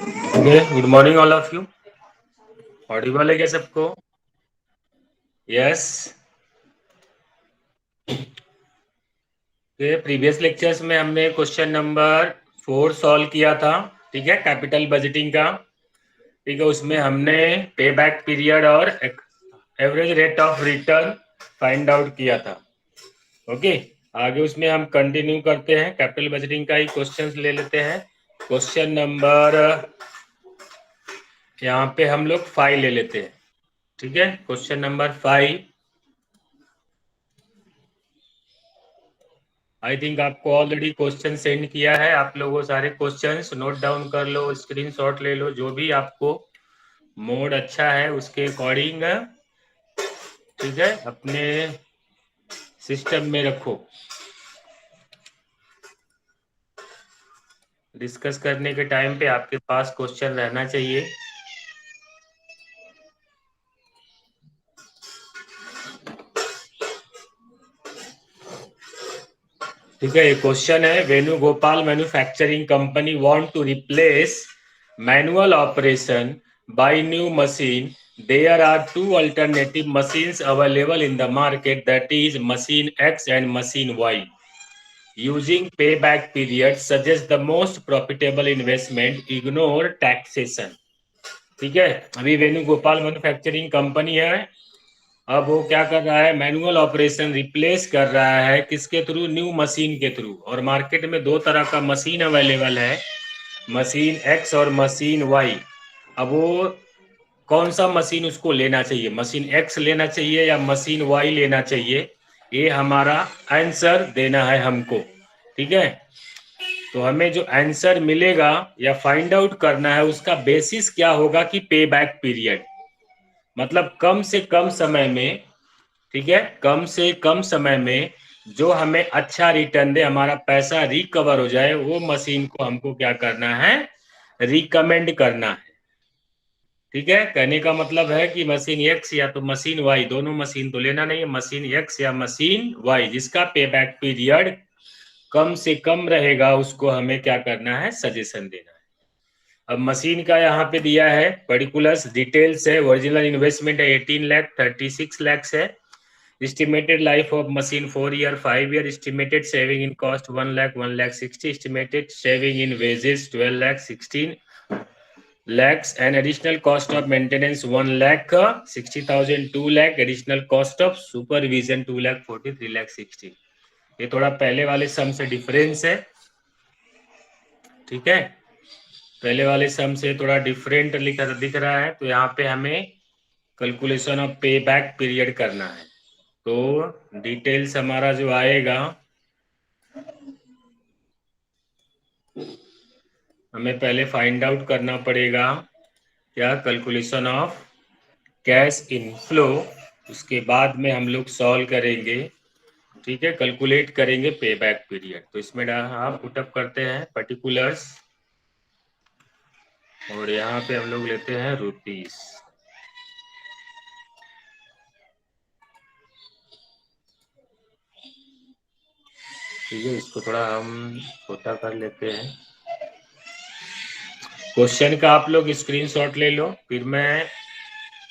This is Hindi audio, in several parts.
Okay, good morning all of you. Audible है क्या सबको? यस। प्रीवियस लेक्चर्स में हमने क्वेश्चन नंबर 4 सॉल्व किया था। ठीक है, कैपिटल बजटिंग का। ठीक है, उसमें हमने पे बैक पीरियड और average rate of return find out किया था। ओके, आगे उसमें हम कंटिन्यू करते हैं, कैपिटल बजटिंग का ही क्वेश्चंस ले लेते हैं। क्वेश्चन नंबर यहाँ पे हम लोग 5 ले लेते हैं। ठीक है, क्वेश्चन नंबर 5। आई थिंक आपको ऑलरेडी क्वेश्चन सेंड किया है। आप लोगों सारे क्वेश्चंस नोट डाउन कर लो, स्क्रीनशॉट ले लो, जो भी आपको मोड अच्छा है उसके अकॉर्डिंग ठीक है अपने सिस्टम में रखो। डिस्कस करने के टाइम पे आपके पास क्वेश्चन रहना चाहिए। ठीक है, ये क्वेश्चन है, Venugopal manufacturing company want to replace manual operation by new machine. There are two alternative machines available in the market, that is machine X and machine Y. Using payback period suggest the most profitable investment. Ignore taxation. ठीक है, अभी वेणुगोपाल मैन्युफैक्चरिंग कंपनी है। अब वो क्या कर रहा है, मैनुअल ऑपरेशन रिप्लेस कर रहा है किसके थ्रू? न्यू मशीन के थ्रू। और मार्केट में दो तरह का मशीन अवेलेबल है, मशीन एक्स और मशीन वाई। अब वो कौन सा मशीन उसको लेना चाहिए, मशीन एक्स लेना चाहिए या मशीन वाई लेना चाहिए, ये हमारा आंसर देना है हमको। ठीक है, तो हमें जो आंसर मिलेगा या फाइंड आउट करना है उसका बेसिस क्या होगा कि पे बैक पीरियड, मतलब कम से कम समय में। ठीक है, कम से कम समय में जो हमें अच्छा रिटर्न दे, हमारा पैसा रिकवर हो जाए, वो मशीन को हमको क्या करना है, रिकमेंड करना है। ठीक है, कहने का मतलब है कि मशीन एक्स या तो मशीन वाई, दोनों मशीन तो लेना नहीं है, मशीन एक्स या मशीन वाई जिसका पे बैक पीरियड कम से कम रहेगा उसको हमें क्या करना है, सजेशन देना है। अब मशीन का यहाँ पे दिया है पर्टिकुलर्स, डिटेल्स है, ओरिजिनल इन्वेस्टमेंट है 18 लाख, 36 लाख है। Estimated life of machine 4 year, 5 year. Estimated saving in cost 1 lakh, 1 lakh 60. Estimated saving in wages 12 lakh 16 lakhs. And additional cost of maintenance 1 lakh 60,000, 2 lakh. Additional cost of supervision 2 lakh 43 lakh 60. ये थोड़ा पहले वाले सम से डिफरेंस है। ठीक है, पहले वाले सम से थोड़ा डिफरेंट दिख रहा है, तो यहाँ पे हमें कैलकुलेशन ऑफ पे बैक पीरियड करना है। तो डिटेल्स हमारा जो आएगा, हमें पहले फाइंड आउट करना पड़ेगा क्या, कैलकुलेशन ऑफ कैश इनफ्लो। उसके बाद में हम लोग सॉल्व करेंगे। ठीक है, कैलकुलेट करेंगे पे बैक पीरियड। तो इसमें आप पुटअप करते हैं पर्टिकुलर्स और यहाँ पे हम लोग लेते हैं रुपीस। ठीक है, इसको थोड़ा हम छोटा कर लेते हैं। क्वेश्चन का आप लोग स्क्रीनशॉट ले लो, फिर मैं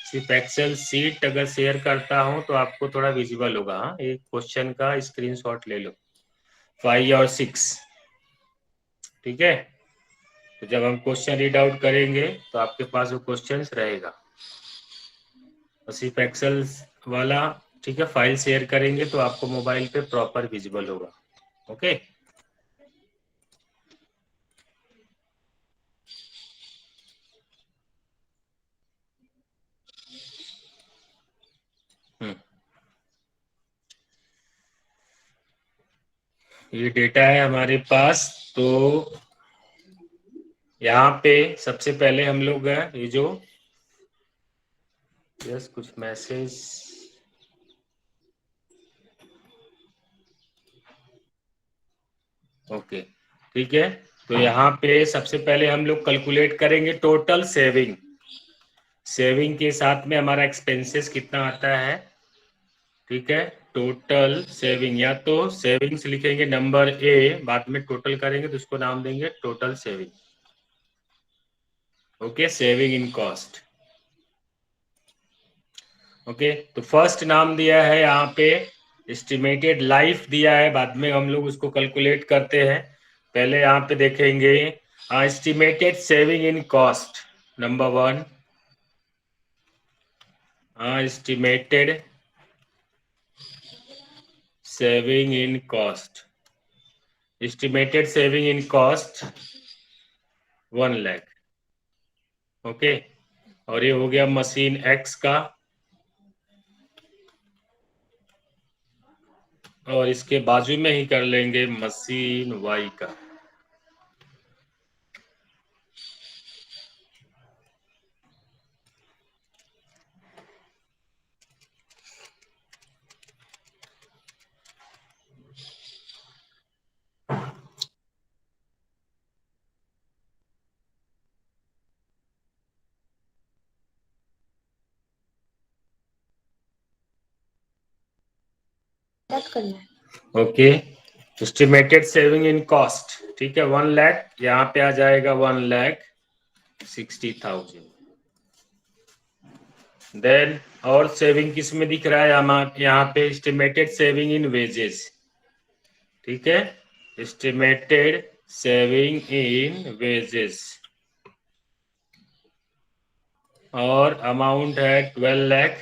सिर्फ एक्सेल सीट अगर शेयर करता हूं तो आपको थोड़ा विजिबल होगा। हाँ, एक क्वेश्चन का स्क्रीनशॉट ले लो, 5 और 6। ठीक है, तो जब हम क्वेश्चन रीड आउट करेंगे तो आपके पास वो क्वेश्चन रहेगा। तो सिर्फ एक्सेल वाला, ठीक है, फाइल शेयर करेंगे तो आपको मोबाइल पे प्रॉपर विजिबल होगा। ओके, ये डेटा है हमारे पास। तो यहाँ पे सबसे पहले हम लोग ये जो यस कुछ मैसेज, ओके ठीक है, तो यहाँ पे सबसे पहले हम लोग कैलकुलेट करेंगे टोटल सेविंग। सेविंग के साथ में हमारा एक्सपेंसेस कितना आता है। ठीक है, टोटल सेविंग, या तो सेविंग्स लिखेंगे नंबर ए, बाद में टोटल करेंगे तो उसको नाम देंगे total saving. Okay, saving in cost. Okay, तो फर्स्ट नाम दिया है यहाँ पे, एस्टिमेटेड लाइफ दिया है, बाद में हम लोग उसको कैलकुलेट करते हैं। पहले यहाँ पे देखेंगे estimated saving in cost, number 1। Estimated saving in cost, estimated saving in cost 1 lakh. Okay, और ये हो गया मशीन एक्स का, और इसके बाजू में ही कर लेंगे मशीन वाई का। Okay, estimated saving in cost, ठीक है, 1 लाख, यहाँ पे आ जाएगा 1,60,000। देन और सेविंग किस में दिख रहा है हमारे यहाँ पे, एस्टिमेटेड सेविंग इन वेजेस, ठीक है, एस्टिमेटेड सेविंग इन वेजेस, और अमाउंट है 12 लाख,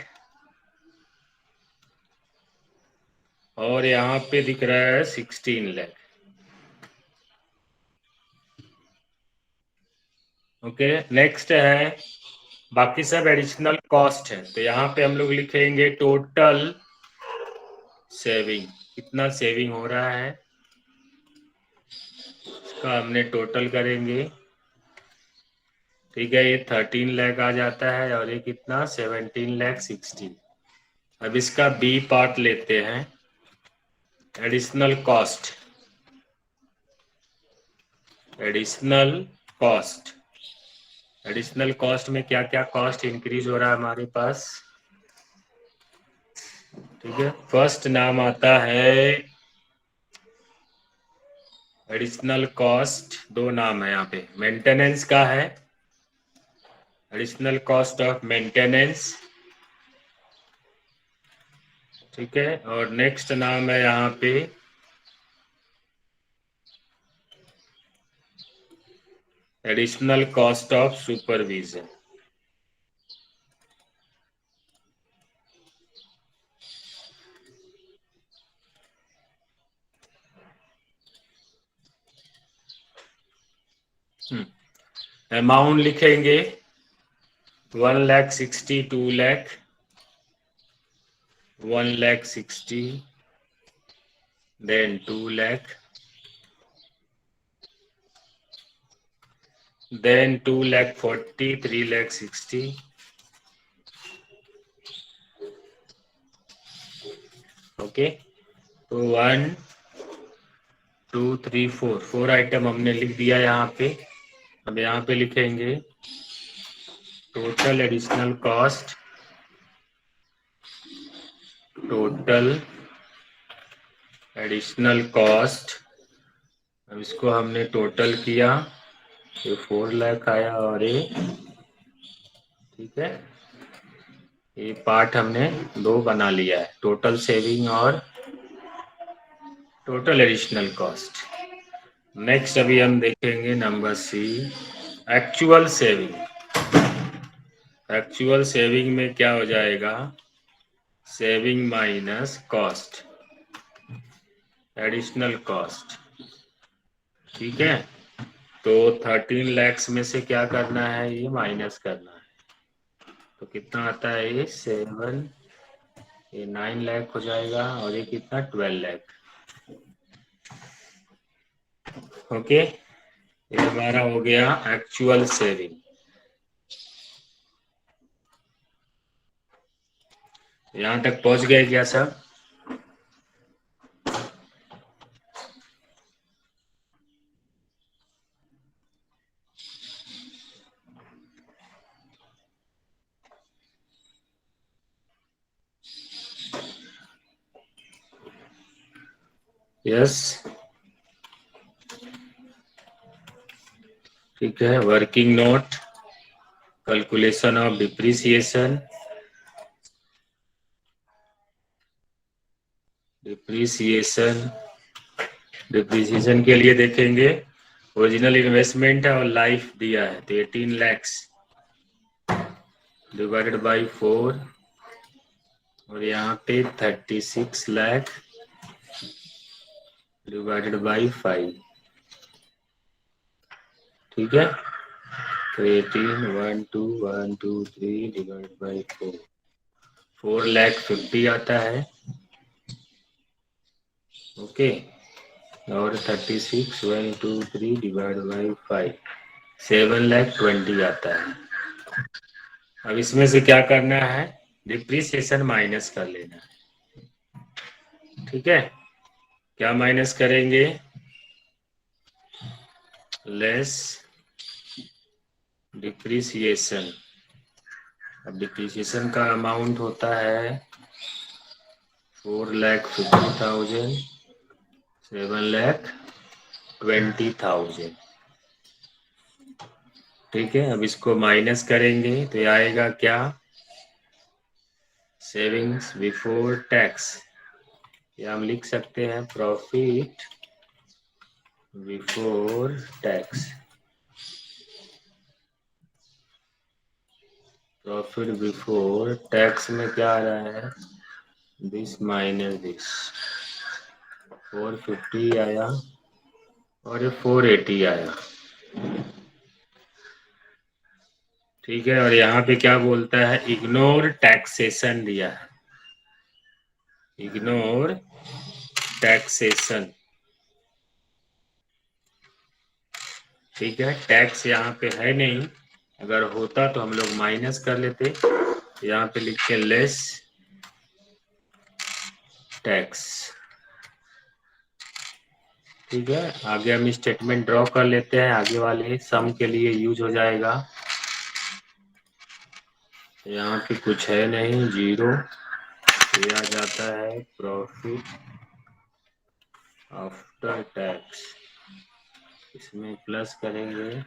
और यहाँ पे दिख रहा है 16 लाख। ओके, नेक्स्ट है, बाकी सब एडिशनल कॉस्ट है, तो यहाँ पे हम लोग लिखेंगे टोटल सेविंग, कितना सेविंग हो रहा है इसका हमने टोटल करेंगे, ठीक है, ये 13 लाख आ जाता है, और ये कितना 17,60,000। अब इसका बी पार्ट लेते हैं, additional cost, additional cost, additional cost में क्या क्या कॉस्ट इंक्रीज हो रहा है हमारे पास, ठीक है। फर्स्ट नाम आता है एडिशनल कॉस्ट, 2 नाम है यहाँ पे, मेंटेनेंस का है, एडिशनल कॉस्ट ऑफ मेंटेनेंस, ठीक है, और नेक्स्ट नाम है यहाँ पे additional cost of supervision. Amount लिखेंगे 1,60,000, 2 lakh, 1,60,000, then 2 lakh, then 2,40,000, 3,60,000, okay. तो 1 2 3 4 आइटम हमने लिख दिया यहाँ पे। अब यहाँ पे लिखेंगे total additional cost, total additional cost, अब इसको हमने टोटल किया, ये 4 लाख आया, और ये, ठीक है, ये पार्ट हमने 2 बना लिया है, टोटल सेविंग और टोटल एडिशनल कॉस्ट। नेक्स्ट अभी हम देखेंगे number C, actual saving. Actual saving में क्या हो जाएगा, saving minus cost, additional cost, ठीक है। तो 13 लैक्स में से क्या करना है, ये माइनस करना है, तो कितना आता है, ये 7, ये 9 लाख हो जाएगा, और ये कितना 12 लाख। ओके, ये हमारा हो गया एक्चुअल सेविंग। यहाँ तक पहुंच गए क्या सब? यस, ठीक है, working note, calculation of depreciation. Depreciation के लिए देखेंगे ओरिजिनल इन्वेस्टमेंट है और लाइफ दिया है, तो 18 लैक्स डिवाइडेड बाई 4 और यहाँ पे 36 लाख डिवाइडेड बाई 5। ठीक है, तो 18 1 2 1 2 3 डिवाइडेड बाई 4 लाख 50 आता है। ओके, और 36 1 2 3 डिवाइड बाई 5 7 लाख 20 आता है। अब इसमें से क्या करना है, डिप्रिसिएशन माइनस कर लेना है। ठीक है, क्या माइनस करेंगे, लेस डिप्रिसिएशन। अब डिप्रिसिएशन का अमाउंट होता है 4,50,000 7,20,000। ठीक है, अब इसको माइनस करेंगे तो ये आएगा क्या, सेविंग्स बिफोर टैक्स, या हम लिख सकते हैं profit before tax. Profit before tax में क्या आ रहा है, दिस माइनस दिस, 450 आया और ये 480 आया। ठीक है, और यहाँ पे क्या बोलता है, इग्नोर टैक्सेशन दिया है, इग्नोर टैक्सेशन। ठीक है, टैक्स यहाँ पे है नहीं, अगर होता तो हम लोग माइनस कर लेते। यहाँ पे लिखते लेस टैक्स। ठीक है, आगे हम स्टेटमेंट ड्रॉ कर लेते हैं, आगे वाले सम के लिए यूज हो जाएगा। यहाँ पे कुछ है नहीं, जीरो, ये आ जाता है प्रॉफिट आफ्टर टैक्स, इसमें प्लस करेंगे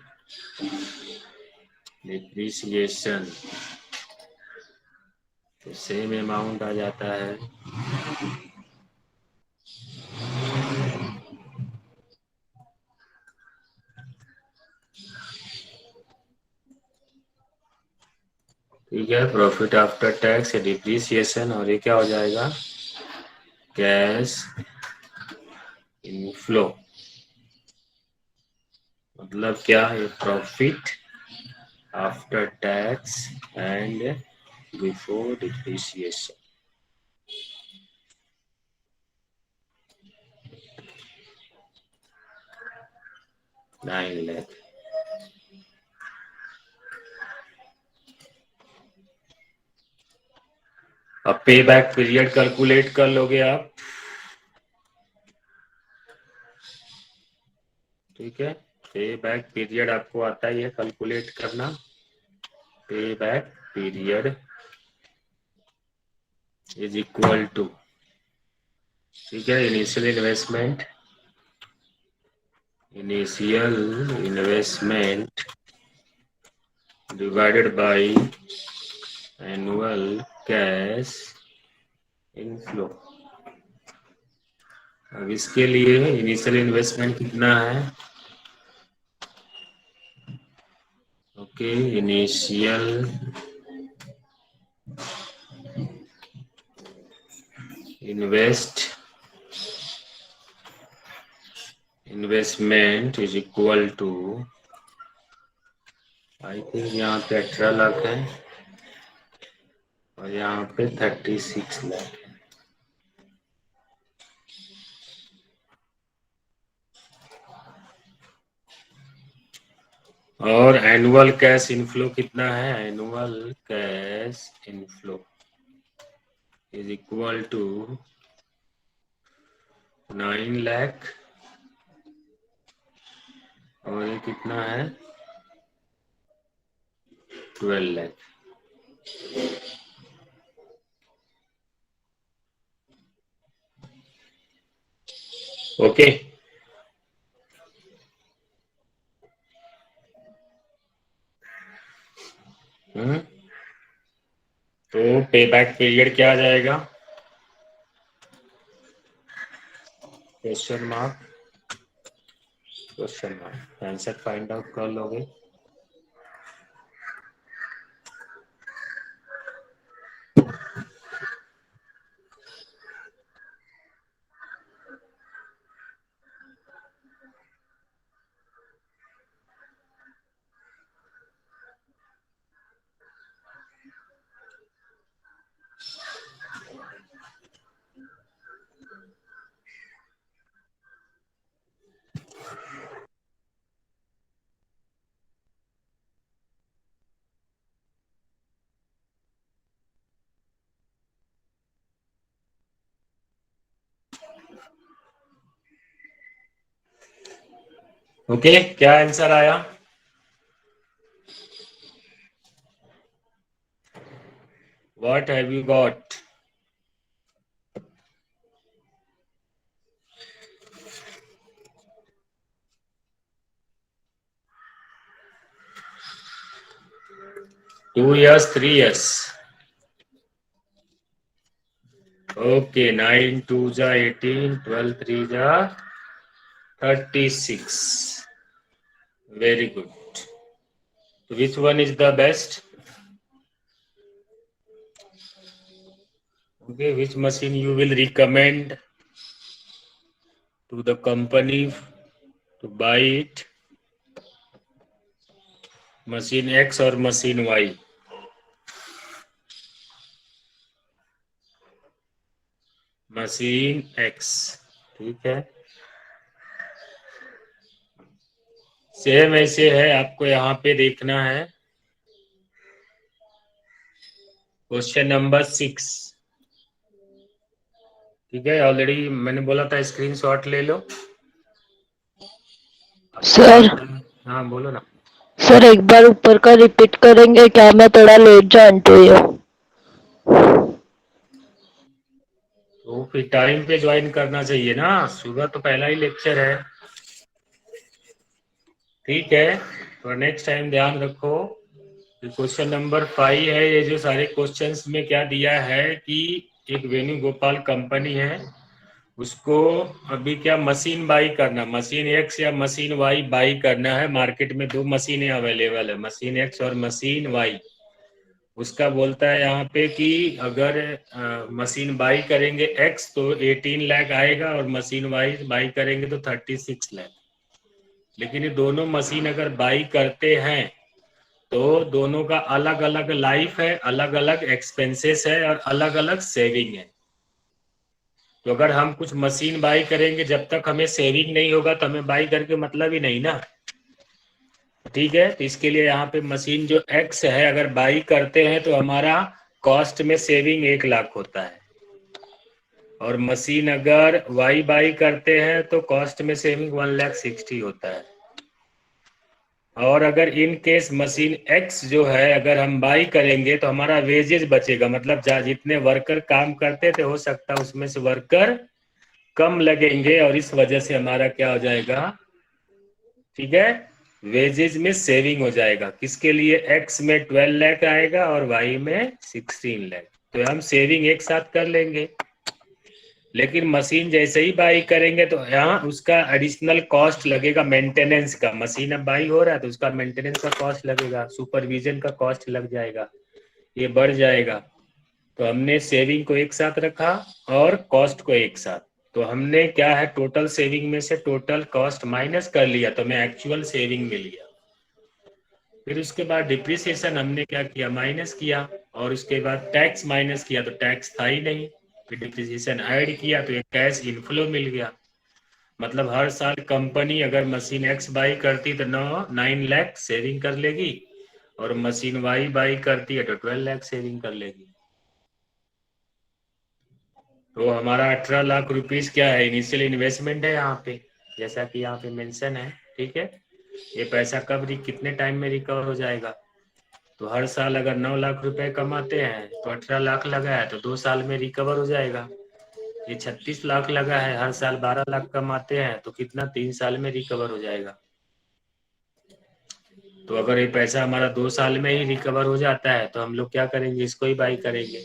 डिप्रिसिएशन, तो सेम अमाउंट आ जाता है। ठीक है, प्रॉफिट आफ्टर टैक्स डिप्रिसिएशन, और ये क्या हो जाएगा, कैश इनफ्लो। मतलब क्या है, profit after tax and before depreciation. $9 lakh. अब पे बैक पीरियड कैलकुलेट कर लोगे आप। ठीक है, पे बैक पीरियड आपको आता ही है कैलकुलेट करना। Pay back period is equal to, ठीक है, initial investment divided by annual cash inflow. अब इसके लिए इनिशियल इन्वेस्टमेंट कितना है, okay, initial investment is equal to, I think यहाँ पे 18 लाख है और यहाँ पे 36 लाख है। और एनुअल कैश इनफ्लो कितना है, annual cash inflow is equal to 9 lakh, और ये कितना है, 12 लाख। ओके, तो पे बैक पीरियड क्या आ जाएगा? Question mark, question mark. Answer find out कर लोगे। ओके, क्या आंसर आया? What have you got? Two years, 3 years. Okay, 9 2 ja 18, 12 3 ja 36. Very good. Which one is the best? Okay, which machine you will recommend to the company to buy it? Machine X or machine Y? Machine x. ठीक है, सेम ऐसे है, आपको यहाँ पे देखना है। Question number 6। ठीक है, ऑलरेडी मैंने बोला था स्क्रीनशॉट ले लो। सर हाँ बोलो ना। सर एक बार ऊपर का रिपीट करेंगे क्या? मैं थोड़ा लेट ज्वाइन हुई हूँ। तो फिर टाइम पे ज्वाइन करना चाहिए ना, सुबह तो पहला ही लेक्चर है। ठीक है, तो नेक्स्ट टाइम ध्यान रखो। क्वेश्चन नंबर 5 है। ये जो सारे क्वेश्चंस में क्या दिया है कि एक वेणुगोपाल कंपनी है, उसको अभी क्या मशीन बाई करना, मशीन एक्स या मशीन वाई बाई करना है। मार्केट में दो मशीनें अवेलेबल है, मशीन एक्स और मशीन वाई। उसका बोलता है यहाँ पे कि अगर मशीन बाई करेंगे एक्स तो 18 लाख आएगा और मशीन वाई बाई करेंगे तो 36 लाख। लेकिन ये दोनों मशीन अगर बाई करते हैं तो दोनों का अलग अलग लाइफ है, अलग अलग एक्सपेंसेस है और अलग अलग सेविंग है। तो अगर हम कुछ मशीन बाई करेंगे, जब तक हमें सेविंग नहीं होगा तो हमें बाई करके मतलब ही नहीं ना। ठीक है, तो इसके लिए यहाँ पे मशीन जो एक्स है अगर बाई करते हैं तो हमारा कॉस्ट में सेविंग 1 लाख होता है, और मशीन अगर वाई बाई करते हैं तो कॉस्ट में सेविंग 1,60,000 होता है। और अगर इन केस मशीन एक्स जो है अगर हम बाई करेंगे तो हमारा वेजेज बचेगा, मतलब जितने वर्कर काम करते थे हो सकता है उसमें से वर्कर कम लगेंगे और इस वजह से हमारा क्या हो जाएगा, ठीक है, वेजेज में सेविंग हो जाएगा। किसके लिए? एक्स में 12 लाख आएगा और वाई में 16 लाख। तो हम सेविंग एक साथ कर लेंगे। लेकिन मशीन जैसे ही बाई करेंगे तो यहाँ उसका एडिशनल कॉस्ट लगेगा मेंटेनेंस का। मशीन अब बाई हो रहा है तो उसका मेंटेनेंस का कॉस्ट लगेगा, सुपरविजन का कॉस्ट लग जाएगा, ये बढ़ जाएगा। तो हमने सेविंग को एक साथ रखा और कॉस्ट को एक साथ। तो हमने क्या है, टोटल सेविंग में से टोटल कॉस्ट माइनस कर लिया तो हमें एक्चुअल सेविंग मिल गया। फिर उसके बाद डिप्रिसिएशन हमने क्या किया, माइनस किया, और उसके बाद टैक्स माइनस किया तो टैक्स था ही नहीं। फिर डिप्रिसिएशन ऐड किया तो एक कैश इनफ्लो मिल गया। मतलब हर साल कंपनी अगर मशीन एक्स बाई करती तो 9 लाख सेविंग कर लेगी, और मशीन वाई बाई करती है तो 12 लाख सेविंग कर लेगी। तो हमारा 18 लाख रुपीज क्या है, इनिशियल इन्वेस्टमेंट है यहाँ पे, जैसा कि यहाँ पे मेंशन है। ठीक है, ये पैसा कब कितने टाइम में रिकवर हो जाएगा? तो हर साल अगर 9 लाख रुपए कमाते हैं तो 18 लाख लगा है तो 2 साल में रिकवर हो जाएगा। ये 36 लाख लगा है, हर साल 12 लाख कमाते हैं तो कितना, 3 साल में रिकवर हो जाएगा। तो अगर ये पैसा हमारा 2 साल में ही रिकवर हो जाता है तो हम लोग क्या करेंगे, इसको ही बाई करेंगे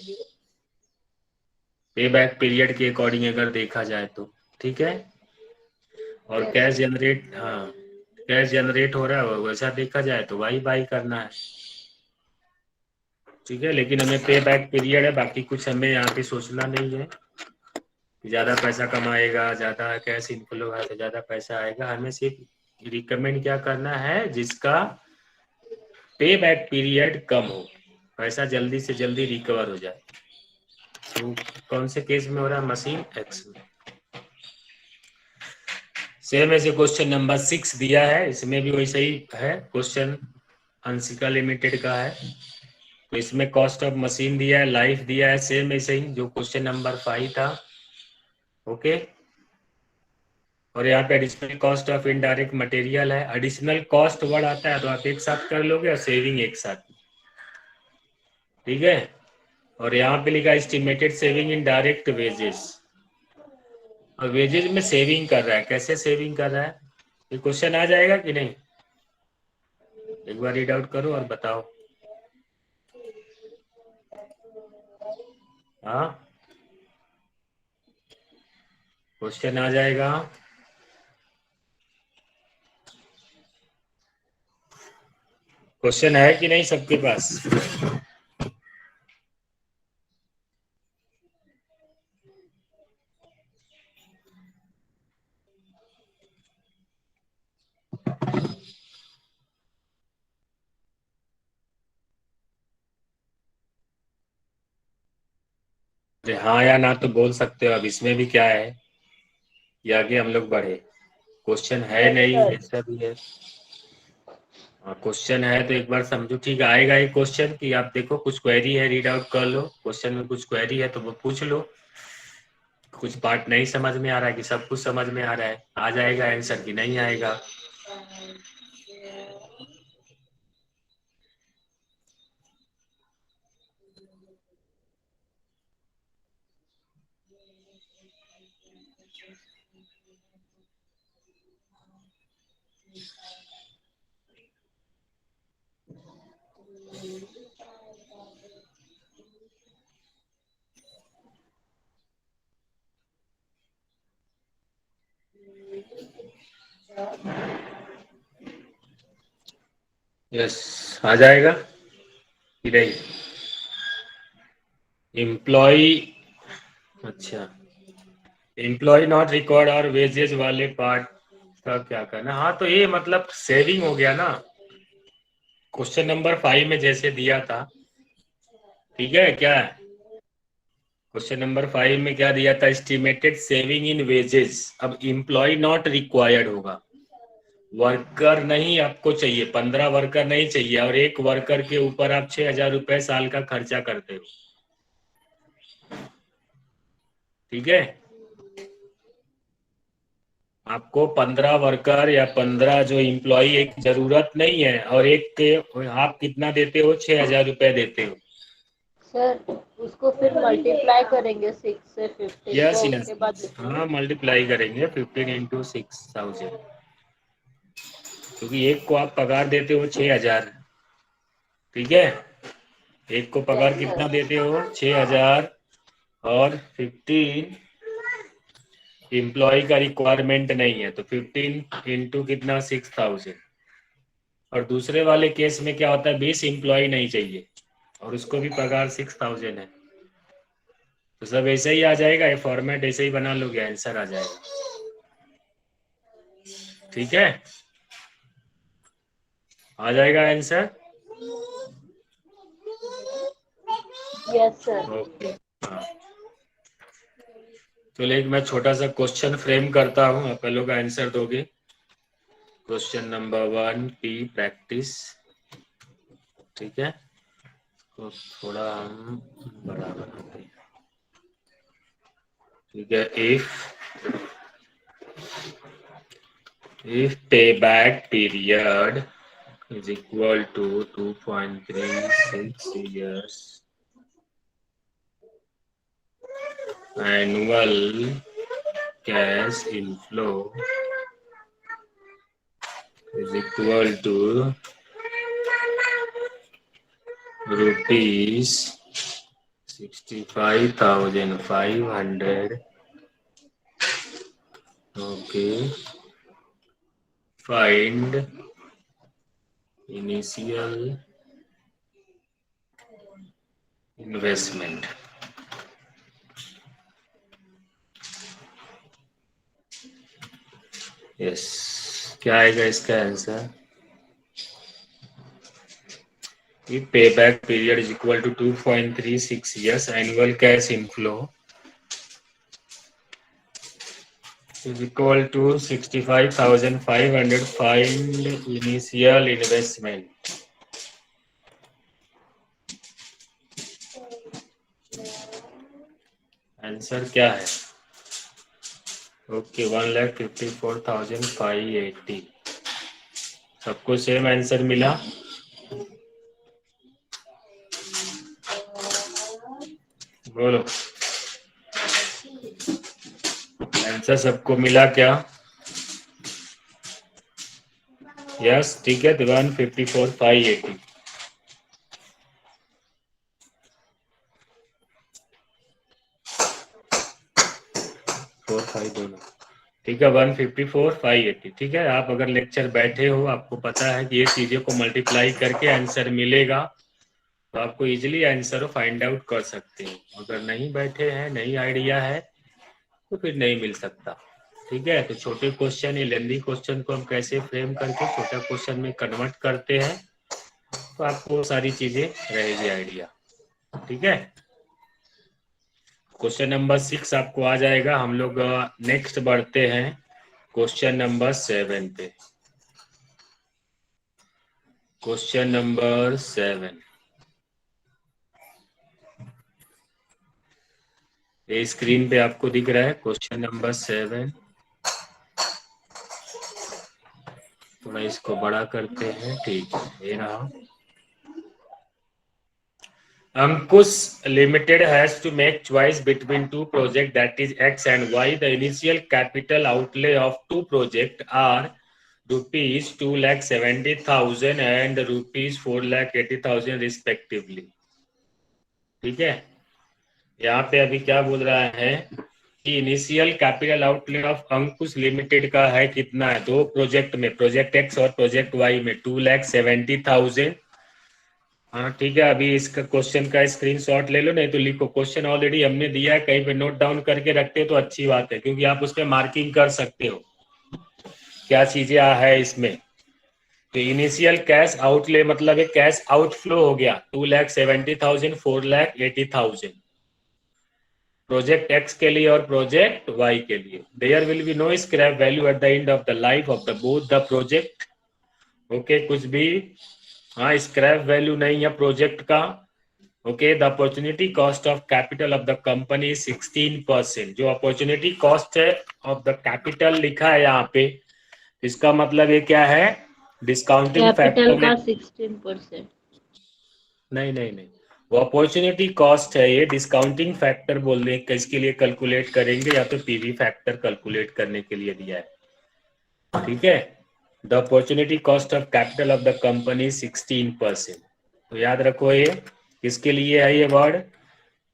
पे बैक पीरियड के अकॉर्डिंग अगर देखा जाए तो। ठीक है, और Yes, कैश sir. जनरेट, हाँ कैश जनरेट हो रहा है वैसा देखा जाए तो वही बाई करना है। ठीक है, लेकिन हमें पे बैक पीरियड है, बाकी कुछ हमें यहाँ पे सोचना नहीं है कि ज़्यादा पैसा कमाएगा, ज़्यादा कैश इनफ्लो है तो ज़्यादा पैसा आएगा। हमें सिर्फ रिकमेंड क्या करना है, जिसका पे बैक पीरियड कम हो, पैसा जल्दी से जल्दी रिकवर हो जाए। तो कौन से केस में हो रहा है, मशीन एक्स में। सेम ऐसे क्वेश्चन नंबर 6 दिया है, इसमें भी वैसे ही है क्वेश्चन, अंशिका लिमिटेड का है। तो इसमें कॉस्ट ऑफ मशीन दिया है, लाइफ दिया है, सेम ऐसे ही जो क्वेश्चन नंबर 5 था। ओके, और यहाँ पे additional cost of indirect material है। एडिशनल कॉस्ट वर्ड आता है तो आप एक साथ कर लोगे और सेविंग एक साथ। ठीक है, और यहाँ पे लिखा estimated saving in direct wages, और वेजेस में सेविंग कर रहा है, कैसे सेविंग कर रहा है, ये क्वेश्चन आ जाएगा कि नहीं, एक बार रीड आउट करो और बताओ। हाँ, क्वेश्चन आ जाएगा। क्वेश्चन है कि नहीं सबके पास? हाँ या ना तो बोल सकते हो। अब इसमें भी क्या है, ये आगे हम लोग बढ़े, क्वेश्चन है Yes, नहीं sir. ऐसा भी है। क्वेश्चन है तो एक बार समझो, ठीक है आएगा एक क्वेश्चन कि आप देखो कुछ क्वेरी है, रीड आउट कर लो, क्वेश्चन में कुछ क्वेरी है तो वो पूछ लो, कुछ पार्ट नहीं समझ में आ रहा है कि सब कुछ समझ में आ रहा है, आ जाएगा आंसर कि नहीं आएगा। यस, आ जाएगा कि नहीं। एम्प्लॉय, अच्छा, एम्प्लॉय नॉट रिकॉर्ड और वेजेस वाले पार्ट का क्या करना। हाँ तो ये मतलब सेविंग हो गया ना, क्वेश्चन नंबर 5 में जैसे दिया था। ठीक है, क्या है क्वेश्चन नंबर 5 में क्या दिया था, एस्टिमेटेड सेविंग इन वेजेस। अब एम्प्लॉय नॉट रिक्वायर्ड होगा, वर्कर नहीं आपको चाहिए, 15 वर्कर नहीं चाहिए, और एक वर्कर के ऊपर आप 6,000 रुपए साल का खर्चा करते हो। ठीक है, आपको 15 वर्कर या 15 जो एम्प्लॉय एक जरूरत नहीं है, और एक के आप कितना देते हो, 6,000 रुपए देते हो। सर उसको फिर मल्टीप्लाई करेंगे 6 से 15 यस को, यस, उसके बाद देखेंगे। हाँ मल्टीप्लाई करेंगे 15 × 6,000, क्योंकि एक को आप पगार देते हो 6,000। ठीक है, एक को यस पगार सर। कितना देते हो, 6,000, और 15 एम्प्लॉय का रिक्वायरमेंट नहीं है तो 15 × कितना, 6,000। और दूसरे वाले केस में क्या होता है, 20 एम्प्लॉय नहीं चाहिए और उसको भी पगार 6,000 है, तो सब ऐसे ही आ जाएगा, ये फॉर्मेट ऐसे ही बना लोगे, आंसर आ जाएगा। ठीक है, आ जाएगा आंसर। Yes sir. ओके, हाँ चलो एक मैं छोटा सा क्वेश्चन फ्रेम करता हूँ, आप लोग आंसर दोगे। क्वेश्चन नंबर 1 की प्रैक्टिस। ठीक है, तो थोड़ा हम बड़ा बनाते हैं। ठीक है, if payback period is equal to 2.36 years, annual cash inflow is equal to rupees 65,500. Okay. Find initial investment. Yes, क्या आएगा इसका answer? Payback period is equal to 2.36 years. Annual cash inflow is equal to 65,500. Find initial investment. Answer क्या है? ओके, 1,54,580. सबको सेम आंसर मिला? बोलो, आंसर सबको मिला क्या? यस, ठीक है, तो 154,580. ठीक है, 154,580. ठीक है, आप अगर लेक्चर बैठे हो, आपको पता है कि ये चीज़ों को मल्टीप्लाई करके आंसर मिलेगा, तो आपको इजीली आंसर फाइंड आउट कर सकते हो. अगर नहीं बैठे हैं, नहीं आइडिया है, तो फिर नहीं मिल सकता. ठीक है, तो छोटे क्वेश्चन या लेंदी क्वेश्चन को हम कैसे फ्रेम करके छोटा क्वेश्चन में कन्वर्ट करते हैं, तो आपको सारी चीज़ें रहेगी आइडिया. ठीक है, क्वेश्चन नंबर 6 आपको आ जाएगा. हम लोग नेक्स्ट बढ़ते हैं क्वेश्चन नंबर 7 पे. क्वेश्चन नंबर 7, ये स्क्रीन पे आपको दिख रहा है. क्वेश्चन नंबर 7, थोड़ा इसको बड़ा करते हैं. ठीक है, ये रहा. Ankush Limited has to make choice between two projects, that is X and Y. The initial capital outlay of two projects are rupees 2,70,000 and rupees 4,80,000 respectively. ठीक है, यहाँ पे अभी क्या बोल रहा है कि initial capital outlay of Ankush limited का है कितना है? दो प्रोजेक्ट में, प्रोजेक्ट एक्स और प्रोजेक्ट वाई में 2,70,000. हाँ ठीक है, अभी इसका क्वेश्चन का स्क्रीनशॉट ले लो, नहीं तो लिखो. क्वेश्चन ऑलरेडी हमने दिया है, कहीं पे नोट डाउन करके रखते तो अच्छी बात है, क्योंकि आप उस पर मार्किंग कर सकते हो क्या चीजें है इसमें. तो इनिशियल कैश आउटले मतलब एक कैश आउटफ्लो हो गया 2,70,000, 4,80,000 प्रोजेक्ट एक्स के लिए और प्रोजेक्ट वाई के लिए. There will be no scrap value at the end of the life of the both the project. Okay, कुछ भी हाँ स्क्रैप वैल्यू नहीं है प्रोजेक्ट का. Okay, the opportunity cost of capital of the company 16%. जो अपॉर्चुनिटी कॉस्ट है ऑफ द कैपिटल लिखा है यहाँ पे, इसका मतलब ये क्या है? डिस्काउंटिंग फैक्टर कैपिटल का 16%. नहीं नहीं नहीं, वो अपॉर्चुनिटी कॉस्ट है. ये डिस्काउंटिंग फैक्टर बोल रहे हैं, किसके लिए कैलकुलेट करेंगे, या तो पीवी फैक्टर कैलकुलेट करने के लिए दिया है. ठीक है, the opportunity cost of capital of the company 16%. तो याद रखो ये किसके लिए है ये वर्ड?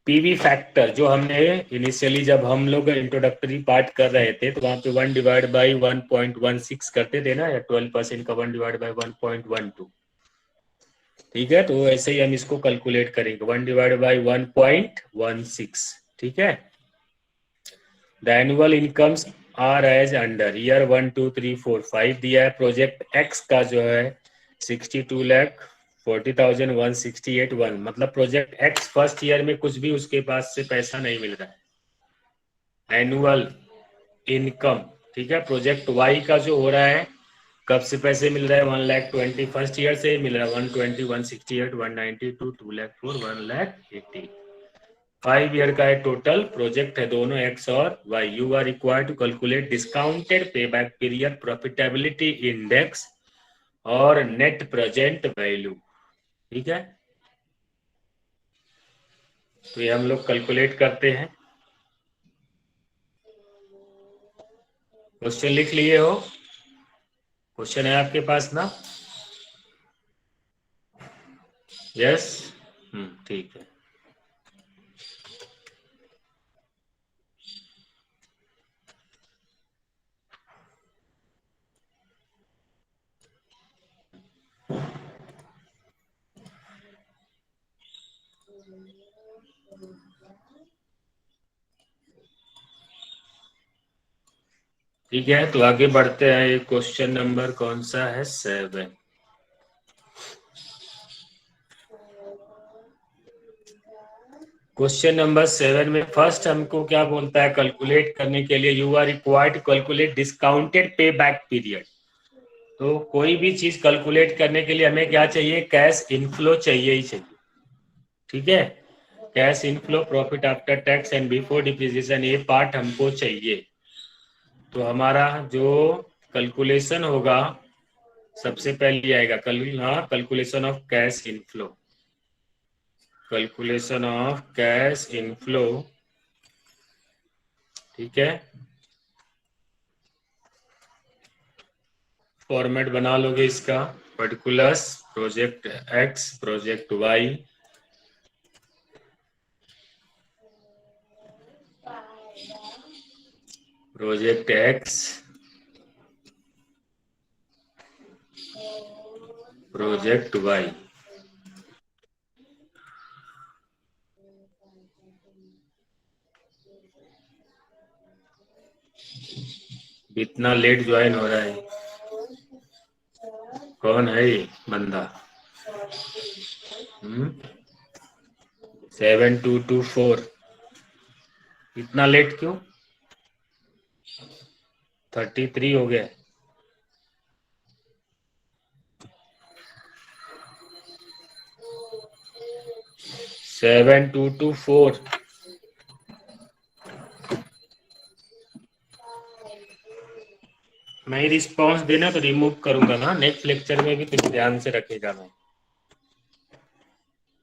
PV factor. जो हमने इनिशियली जब हम लोग इंट्रोडक्टरी पार्ट कर रहे थे, तो वहां पे 1/1.16 करते थे ना, या 12% का 1/1.12. ठीक है, तो ऐसे ही हम इसको कैलकुलेट करेंगे 1/1.16. ठीक है, the annual incomes are as under year 1, 2, 3, 4, 5 दिया है. प्रोजेक्ट एक्स का जो है 62,40,168 मतलब प्रोजेक्ट एक्स फर्स्ट ईयर में कुछ भी उसके पास से पैसा नहीं मिल रहा है. एनुअल इनकम, ठीक है, प्रोजेक्ट वाई का जो हो रहा है, कब से पैसे मिल रहा है? 1,20,000 फर्स्ट ईयर से मिल रहा है. 120, 168, 192, 2,04, 1,80. 5 ईयर का है टोटल प्रोजेक्ट है, दोनों एक्स और Y. You are required to calculate discounted pay back period, profitability index और नेट प्रेजेंट वैल्यू. ठीक है, तो ये हम लोग कैलकुलेट करते हैं. क्वेश्चन लिख लिए हो? क्वेश्चन है आपके पास ना? यस, ठीक है। ठीक है, तो आगे बढ़ते हैं। ये क्वेश्चन नंबर कौन सा है? 7। क्वेश्चन नंबर 7 में फर्स्ट हमको क्या बोलता है? कैलकुलेट करने के लिए you are required to calculate discounted pay back period. तो कोई भी चीज कैलकुलेट करने के लिए हमें क्या चाहिए? कैश इनफ्लो चाहिए ही चाहिए। ठीक है, cash inflow, profit after tax and before depreciation, ये पार्ट हमको चाहिए। तो हमारा जो कैलकुलेशन होगा, सबसे पहले आएगा calculation of cash inflow. Calculation of cash inflow, ठीक है। फॉर्मेट बना लोगे इसका, particulars project X project Y, project X project Y. इतना लेट ज्वाइन हो रहा है, कौन है ये बंदा? 7224, इतना लेट क्यों? 33 हो गया। 7224। मैं ही रिस्पॉन्स देना तो रिमूव करूंगा ना, नेक्स्ट लेक्चर में भी कुछ ध्यान से रखेगा। मैं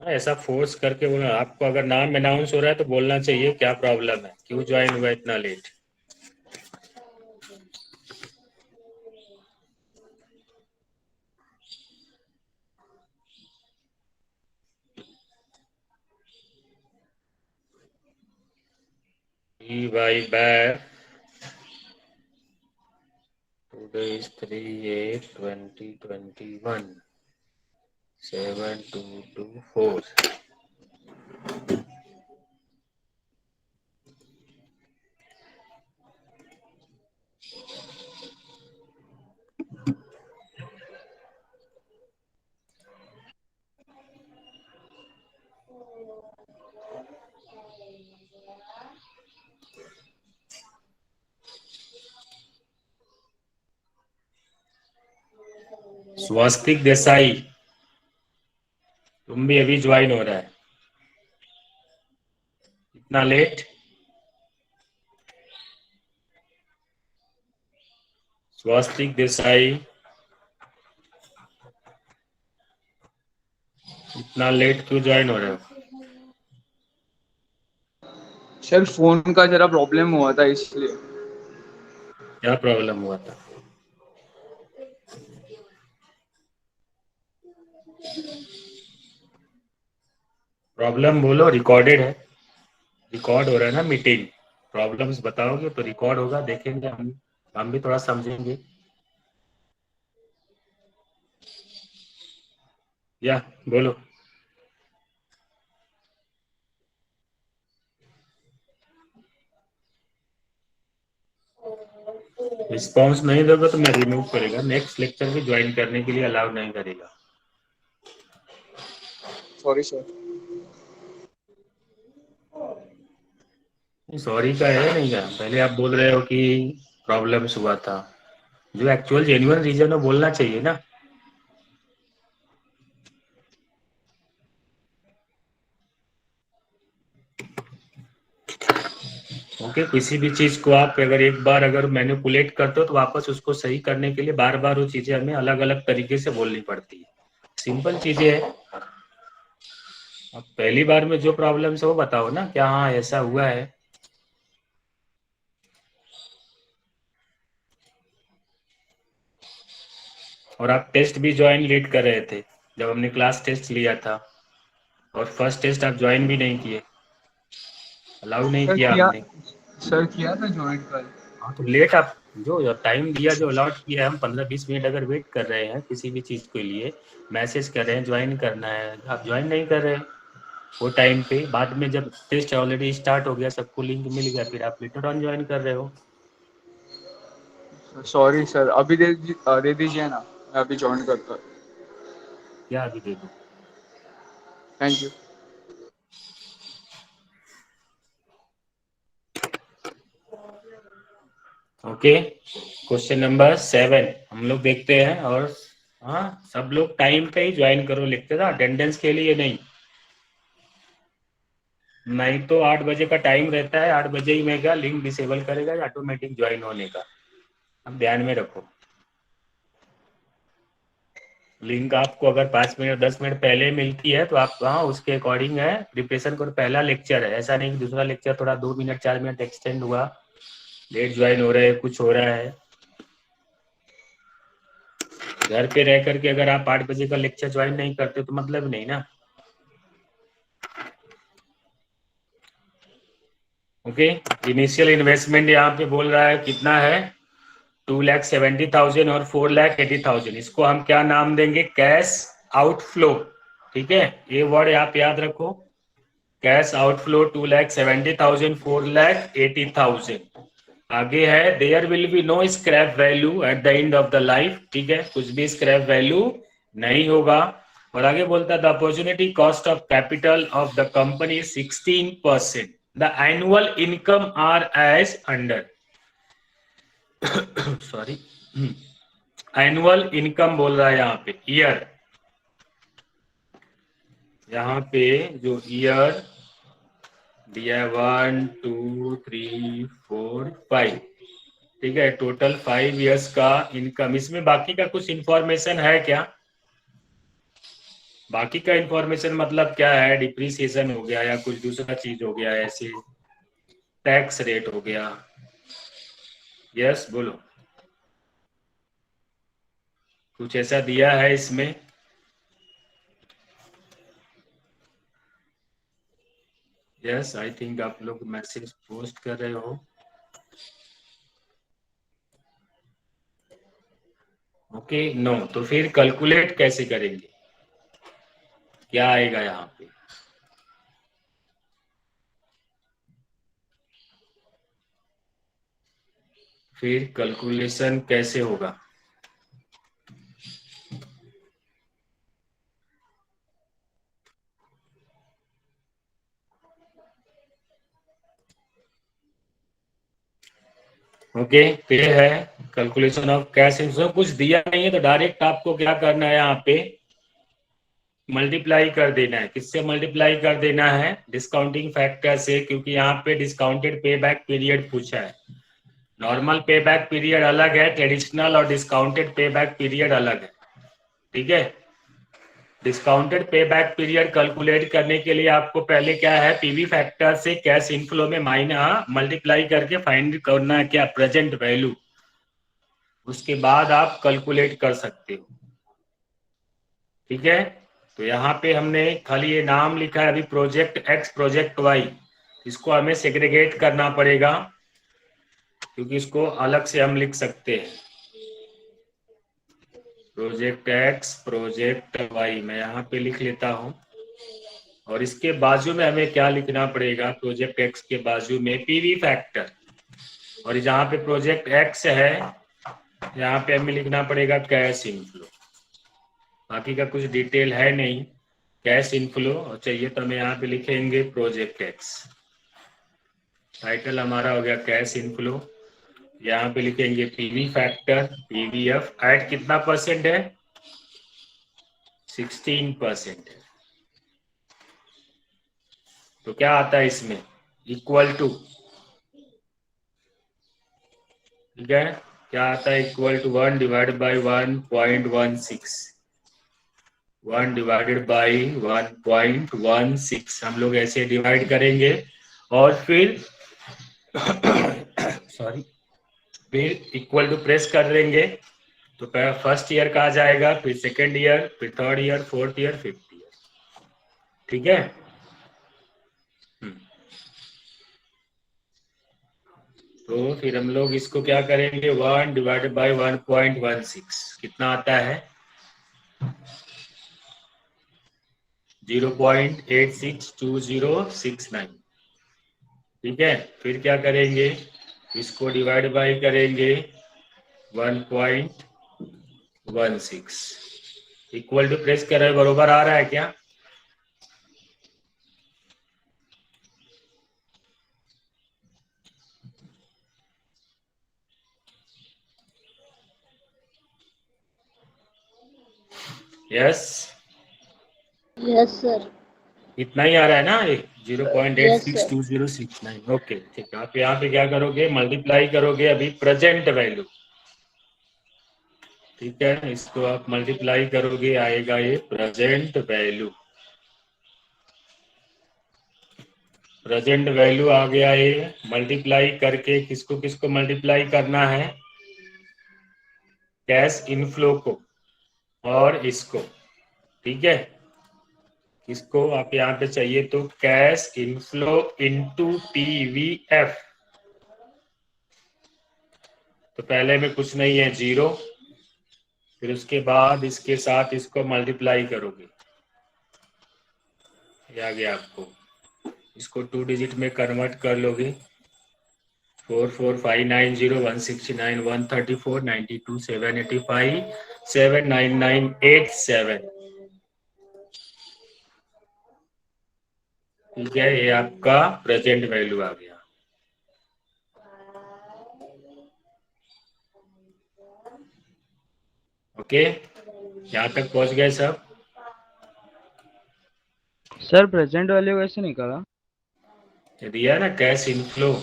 ऐसा फोर्स करके बोला, आपको अगर नाम अनाउंस हो रहा है तो बोलना चाहिए क्या प्रॉब्लम है, क्यों ज्वाइन हुआ इतना लेट। ई बाई बैर, टुडे इज 3/8/2021, 7224। स्वस्तिक देसाई, तुम भी अभी ज्वाइन हो रहा है, इतना लेट? स्वस्तिक देसाई, इतना लेट क्यों ज्वाइन हो रहे हो? सर फोन का जरा प्रॉब्लम हुआ था इसलिए। क्या प्रॉब्लम हुआ था? प्रॉब्लम बोलो, रिकॉर्डेड है, रिकॉर्ड हो रहा है ना मीटिंग। प्रॉब्लम्स बताओगे तो रिकॉर्ड होगा, देखेंगे हम भी थोड़ा समझेंगे। या बोलो। रिस्पॉन्स नहीं दोगे तो मैं रिमूव करेगा, नेक्स्ट लेक्चर भी ज्वाइन करने के लिए अलाउ नहीं करेगा। Sorry sir. सॉरी का है नहीं, का पहले आप बोल रहे हो कि प्रॉब्लम्स हुआ था, जो एक्चुअल जेन्युइन रीजन है बोलना चाहिए ना। ओके, किसी भी चीज को आप अगर एक बार अगर मैनिपुलेट करते हो तो वापस उसको सही करने के लिए बार बार वो चीजें हमें अलग अलग तरीके से बोलनी पड़ती है। सिंपल चीजें है। अब पहली बार में जो प्रॉब्लम है वो बताओ ना, क्या हाँ ऐसा हुआ है। और आप टेस्ट भी ज्वाइन लेट कर रहे थे जब हमने क्लास टेस्ट लिया था। और फर्स्ट टेस्ट आप ज्वाइन भी नहीं किए, अलाउ नहीं सर किया किया, हमने। सर किया था ज्वाइन कल। हाँ तो लेट आप जो टाइम दिया, जो अलॉट किया है, हम 15-20 मिनट अगर वेट कर रहे हैं किसी भी चीज़ के लिए, मैसेज कर रहे हैं ज्वाइन करना है, आप ज्वाइन नहीं कर रहे हैं वो टाइम पे, बाद में जब टेस्ट ऑलरेडी स्टार्ट हो गया, सबको लिंक मिल गया, फिर आप लेटर ऑन ज्वाइन कर रहे हो। सॉरी सर, अभी दे दीजिए ना, मैं अभी ज्वाइन करता हूँ। क्या अभी दे दूँ? Thank you. Okay, question number 7 हम लोग देखते हैं। और हाँ, सब लोग टाइम पे ही ज्वाइन करो, लिखते था अटेंडेंस के लिए नहीं। नहीं तो 8 बजे का टाइम रहता है, 8 बजे ही मैं क्या लिंक डिसेबल करेगा ऑटोमेटिक ज्वाइन होने का, अब ध्यान में रखो। लिंक आपको अगर 5 मिनट 10 मिनट पहले मिलती है तो आप हाँ उसके अकॉर्डिंग है प्रिपरेशन करो। पहला लेक्चर है, ऐसा नहीं कि दूसरा लेक्चर थोड़ा 2 मिनट 4 मिनट एक्सटेंड हुआ, लेट ज्वाइन हो रहे हैं, कुछ हो रहा है। घर पे रह करके अगर आप 8 बजे का लेक्चर ज्वाइन नहीं करते तो मतलब नहीं ना। ओके, इनिशियल इन्वेस्टमेंट यहाँ पे बोल रहा है कितना है, 2,70,000 और 4,80,000। इसको हम क्या नाम देंगे, कैश आउटफ्लो। ठीक है, ये वर्ड आप याद रखो, कैश आउटफ्लो 2,70,000 4,80,000। आगे है there will be no scrap value at the end of the life. ठीक है, कुछ भी स्क्रैप वैल्यू नहीं होगा। और आगे बोलता the opportunity cost of capital of the company 16%। The annual income are as under sorry, annual income बोल रहा है यहाँ पे, ईयर, यहाँ पे जो ईयर दिया है 1 2 3 4 5, ठीक है, टोटल 5 इयर्स का इनकम। इसमें बाकी का कुछ इंफॉर्मेशन है क्या? बाकी का इंफॉर्मेशन मतलब क्या है, डिप्रिसिएशन हो गया या कुछ दूसरा चीज हो गया, ऐसे टैक्स रेट हो गया। यस बोलो, कुछ ऐसा दिया है इसमें? यस, आई थिंक आप लोग मैसेज पोस्ट कर रहे हो। ओके, नो, तो फिर कैलकुलेट कैसे करेंगे, क्या आएगा यहाँ पे? फिर कैलकुलेशन कैसे होगा? ओके, फिर है कैलकुलेशन ऑफ कैश इनफ्लो। कुछ दिया नहीं है तो डायरेक्ट आपको क्या करना है, यहाँ पे मल्टीप्लाई कर देना है। किससे मल्टीप्लाई कर देना है? डिस्काउंटिंग फैक्टर से, क्योंकि यहाँ पे डिस्काउंटेड पे बैक पीरियड पूछा है। नॉर्मल पे बैक पीरियड अलग है, ट्रेडिशनल और डिस्काउंटेड पे बैक पीरियड अलग है। ठीक है, discounted pay back period calculate करने के लिए आपको पहले क्या है, पीवी फैक्टर से कैश इनफ्लो में माइनस मल्टीप्लाई करके फाइंड करना है क्या, प्रेजेंट वैल्यू। उसके बाद आप कैलकुलेट कर सकते हो। ठीक है, तो यहाँ पे हमने खाली ये नाम लिखा है अभी, प्रोजेक्ट एक्स प्रोजेक्ट वाई, इसको हमें सेग्रीगेट करना पड़ेगा क्योंकि इसको अलग से हम लिख सकते हैं। प्रोजेक्ट एक्स प्रोजेक्ट वाई मैं यहाँ पे लिख लेता हूँ, और इसके बाजू में हमें क्या लिखना पड़ेगा, प्रोजेक्ट एक्स के बाजू में पीवी फैक्टर। और जहाँ पे प्रोजेक्ट एक्स है यहाँ पे हमें लिखना पड़ेगा कैश इनफ्लो। बाकी का कुछ डिटेल है नहीं, कैश इनफ्लो और चाहिए तो हमें यहाँ पे लिखेंगे प्रोजेक्ट एक्स। टाइटल हमारा हो गया कैश इनफ्लो, यहाँ पे लिखेंगे पीवी फैक्टर पीवीएफ एट कितना परसेंट है, 16% है। तो क्या आता है इसमें, इक्वल टू, ठीक है, क्या आता है, equal to 1 divided by 1.16, 1 divided by 1.16 हम लोग ऐसे डिवाइड करेंगे। और फिर सॉरी, फिर इक्वल टू प्रेस कर देंगे तो फर्स्ट ईयर का आ जाएगा, फिर सेकेंड ईयर, फिर third year, fourth year, fifth year. ठीक है। तो फिर हम लोग इसको क्या करेंगे, 1 डिवाइडेड बाई 1.16 कितना आता है, 0.862069। ठीक है, फिर क्या करेंगे, इसको डिवाइड बाई करेंगे 1.16 इक्वल टू प्रेस कर रहे, बरोबर आ रहा है क्या? Yes, yes sir. इतना ही आ रहा है ना, ये यस सर। 0.862069। ओके ठीक है, आप यहाँ पे क्या करोगे, मल्टीप्लाई करोगे अभी प्रेजेंट वैल्यू। ठीक है, इसको आप मल्टीप्लाई करोगे, आएगा ये प्रेजेंट वैल्यू। प्रेजेंट वैल्यू आ गया ये, मल्टीप्लाई करके किसको किसको मल्टीप्लाई करना है, कैश इनफ्लो को और इसको। ठीक है, किसको आप यहाँ पे चाहिए, तो कैश इनफ्लो इनटू पीवीएफ। तो पहले में कुछ नहीं है, 0, फिर उसके बाद इसके साथ इसको मल्टीप्लाई करोगे, ये आ गया आपको। इसको 2 डिजिट में कन्वर्ट कर लोगे, 4459013492785785 79987। ठीक है, ये आपका प्रेजेंट वैल्यू आ गया। ओके, यहाँ तक पहुंच गए सब? सर प्रेजेंट वैल्यू कैसे निकाला? ये दिया ना, कैश इनफ्लो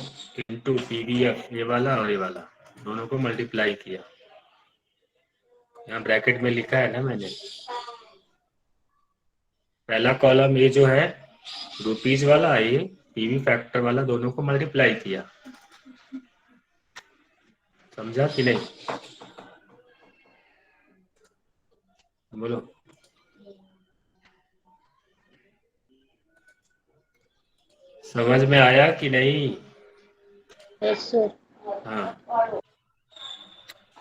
इनटू पीवीएफ, ये वाला और ये वाला दोनों को मल्टीप्लाई किया। यहाँ ब्रैकेट में लिखा है ना मैंने, पहला कॉलम ये जो है रुपीज वाला, ये पीवी फैक्टर वाला, दोनों को मल्टीप्लाई किया। समझा कि नहीं? बोलो, समझ में आया कि नहीं? Yes sir. हाँ,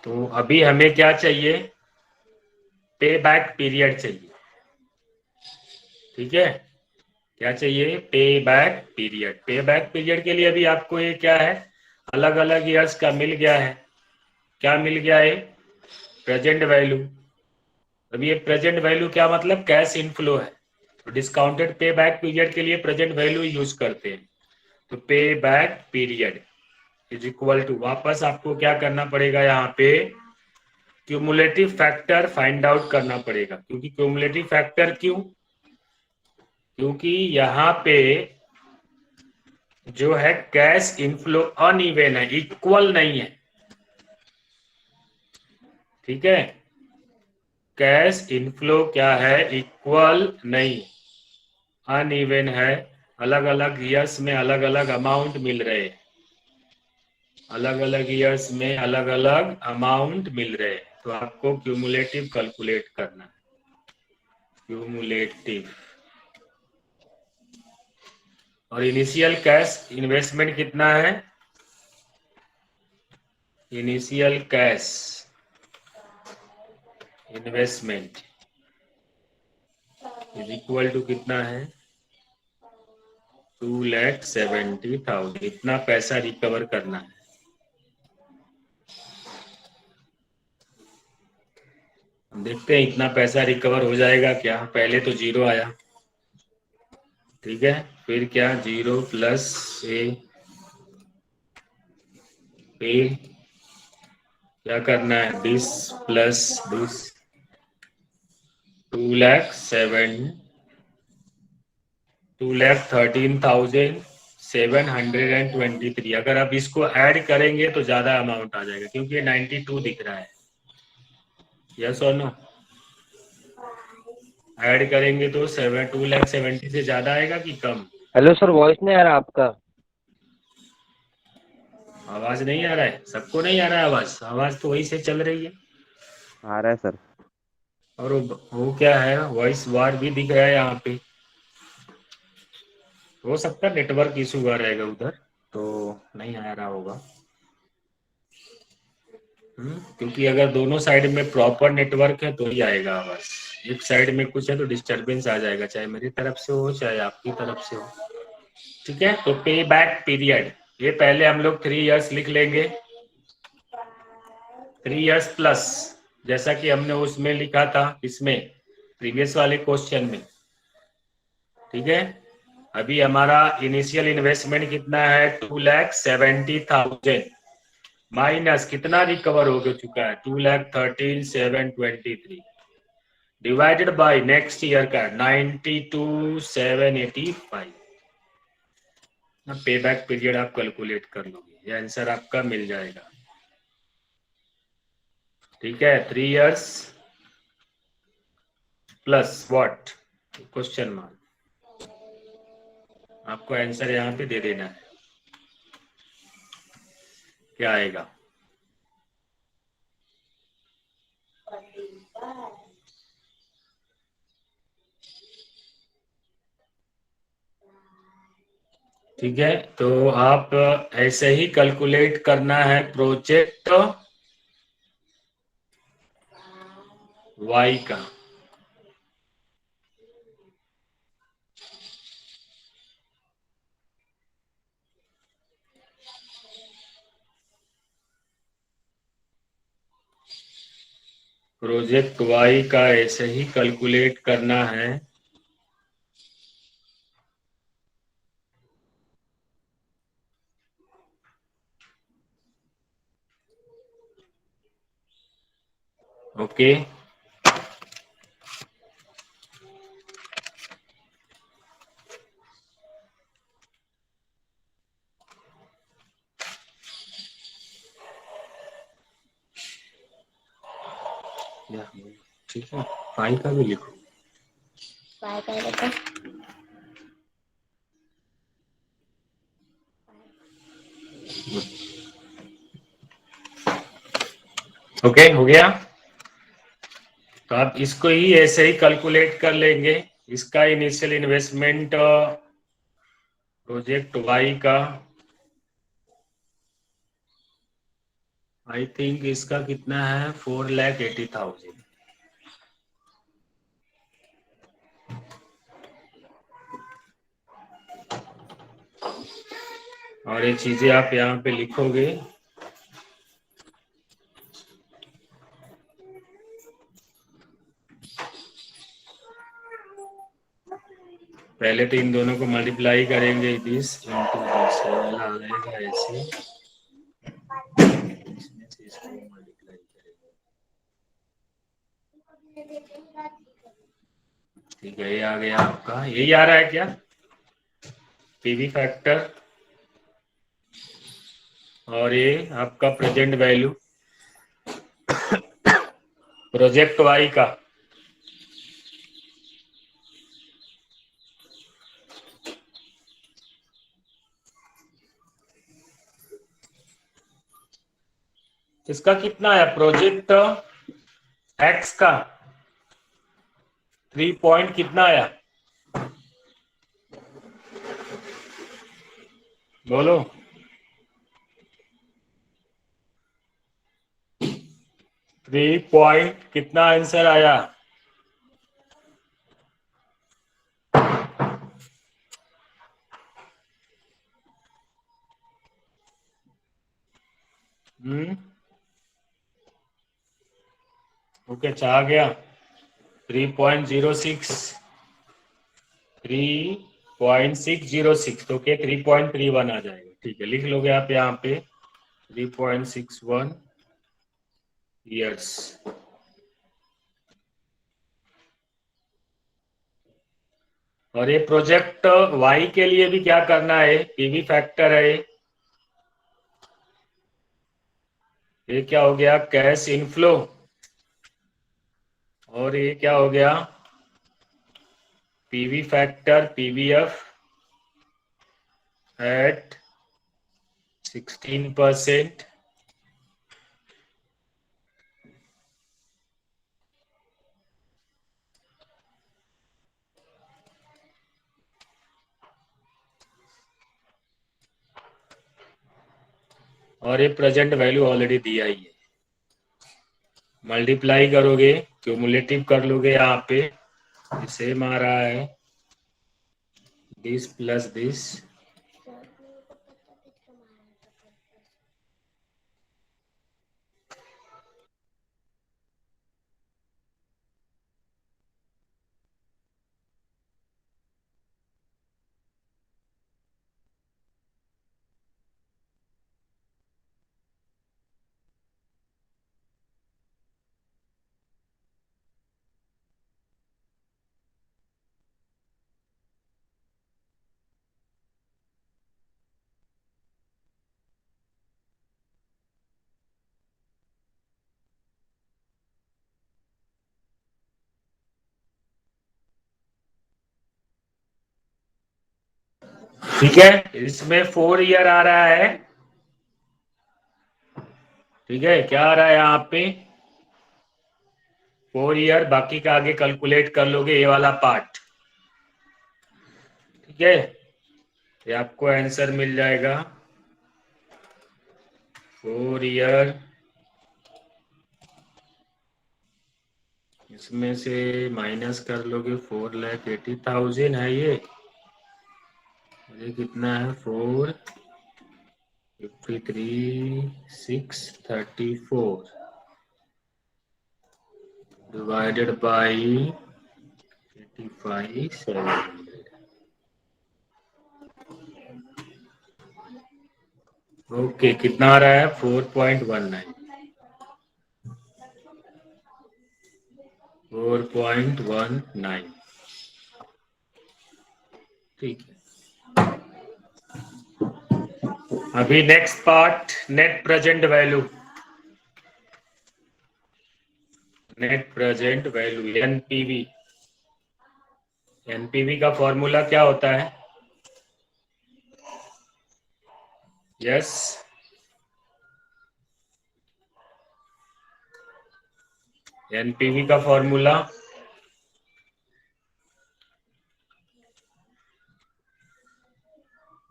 तो अभी हमें क्या चाहिए, पे बैक पीरियड चाहिए। ठीक है, क्या चाहिए, पे बैक पीरियड। पे बैक पीरियड के लिए अभी आपको ये क्या है, अलग अलग ईयर्स का मिल गया है। क्या मिल गया है, प्रेजेंट वैल्यू। अभी ये प्रेजेंट वैल्यू क्या मतलब, कैश इनफ्लो है, तो डिस्काउंटेड पे बैक पीरियड के लिए प्रेजेंट वैल्यू यूज करते हैं। तो pay back period is equal to, वापस आपको क्या करना पड़ेगा, यहाँ पे क्यूमुलेटिव फैक्टर फाइंड आउट करना पड़ेगा। क्योंकि क्यूमुलेटिव फैक्टर क्यों, क्योंकि यहाँ पे जो है कैश इनफ्लो अनइवन है, इक्वल नहीं है। ठीक है, कैश इनफ्लो क्या है, इक्वल नहीं, अनइवन है। अलग अलग ईयर्स में अलग अलग अमाउंट मिल रहे हैं, अलग अलग ईयर्स में अलग अलग अमाउंट मिल रहे हैं। तो आपको क्यूमुलेटिव कैलकुलेट करना है, क्यूमुलेटिव। और इनिशियल कैश इन्वेस्टमेंट कितना है, initial cash investment is equal to कितना है, 2,70,000। इतना पैसा रिकवर करना है। हम देखते हैं इतना पैसा रिकवर हो जाएगा क्या। पहले तो 0 आया, ठीक है, फिर क्या, 0 प्लस ए, फिर क्या करना है, 20 प्लस 20, 2,13,723। अगर आप इसको ऐड करेंगे तो ज्यादा अमाउंट आ जाएगा, क्योंकि ये 92 दिख रहा है। यस और नो, ऐड करेंगे तो 2,70,000 से ज्यादा आएगा कि कम? हेलो सर, वॉइस नहीं आ रहा आपका। आवाज नहीं आ रहा है, सबको नहीं आ रहा है आवाज? आवाज तो वही से चल रही है। आ रहा है सर। और वो क्या है, वॉइस वार भी दिख रहा है यहाँ पे। हो सकता है नेटवर्क इशू हुआ रहेगा उधर, तो नहीं आ रहा होगा। क्योंकि अगर दोनों साइड में प्रॉपर नेटवर्क है तो ही आएगा आवाज। एक साइड में कुछ है तो डिस्टरबेंस आ जाएगा, चाहे मेरी तरफ से हो चाहे आपकी तरफ से हो। ठीक है, तो पे बैक पीरियड, ये पहले हम लोग 3 इयर्स लिख लेंगे, 3 इयर्स प्लस, जैसा कि हमने उसमें लिखा था, इसमें प्रीवियस वाले क्वेश्चन में। ठीक है, अभी हमारा इनिशियल इन्वेस्टमेंट कितना है, 2,70,000 माइनस कितना रिकवर हो चुका है, 2,13,723 डिवाइडेड बाय नेक्स्ट ईयर का 92,785। पे बैक पीरियड आप कैलकुलेट कर लोगे, ये आंसर आपका मिल जाएगा। ठीक है, 3 years plus what, question mark, आपको आंसर यहाँ पे दे देना है, क्या आएगा। ठीक है, तो आप ऐसे ही कैलकुलेट करना है प्रोजेक्ट वाई का। प्रोजेक्ट वाई का ऐसे ही कैलकुलेट करना है। ओके, ठीक है, फाइल का भी लिखो। ओके, हो गया। तो आप इसको ही ऐसे ही कैलकुलेट कर लेंगे, इसका इनिशियल इन्वेस्टमेंट प्रोजेक्ट वाई का, आई थिंक इसका कितना है, 4,80,000। और ये चीजें आप यहाँ पे लिखोगे। पहले तो इन दोनों को मल्टीप्लाई करेंगे, 20 इंटू 20 वाला आएगा ऐसे, इसमें से इसको मल्टीप्लाई करेंगे। ठीक है, ये आ गया आपका, यही आ रहा है क्या, पीवी फैक्टर, और ये आपका प्रेजेंट वैल्यू प्रोजेक्ट वाई का। इसका कितना है, प्रोजेक्ट एक्स का 3 पॉइंट कितना आया, बोलो। 3 पॉइंट कितना आंसर आया, ओके, अच्छा आ गया 3.06, 3.606, तो क्या 3.31 आ जाएगा। ठीक है, लिख लोगे आप यहाँ पे 3.61 ईयर्स। और ये प्रोजेक्ट वाई के लिए भी क्या करना है, पीवी फैक्टर है, ये क्या हो गया, कैश इनफ्लो, और ये क्या हो गया, पीवी फैक्टर पीवीएफ एट 16%। और ये प्रेजेंट वैल्यू ऑलरेडी दिया ही है। मल्टीप्लाई करोगे, क्यूमुलेटिव कर लोगे, यहाँ पे सेम आ रहा है, दिस प्लस दिस, ठीक है। इसमें 4 ईयर आ रहा है, ठीक है। क्या आ रहा है यहाँ पे? 4 ईयर, बाकी का आगे कैलकुलेट कर लोगे ये वाला पार्ट, ठीक है। ये आपको आंसर मिल जाएगा 4 ईयर, इसमें से माइनस कर लोगे 4,80,000 है ये कितना है 453,634 डिवाइडेड बाई 85,700। ओके, कितना आ रहा है? 4.19, 4.19, ठीक है। अभी next part, net present value. Net present value NPV. NPV का फॉर्मूला क्या होता है? यस, एनपीवी का फॉर्मूला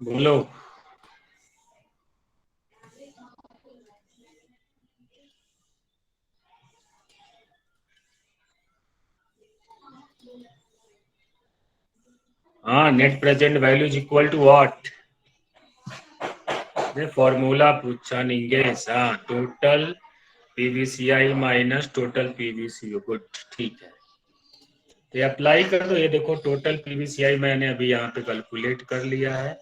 बोलो। हाँ, net present value is equal to what? Formula पूछा निंगेश। हाँ, total PVCI minus total PVCO. Good, ठीक है। ये अप्लाई कर दो। ये देखो, टोटल पीवीसीआई मैंने अभी यहाँ पे कैलकुलेट कर लिया है,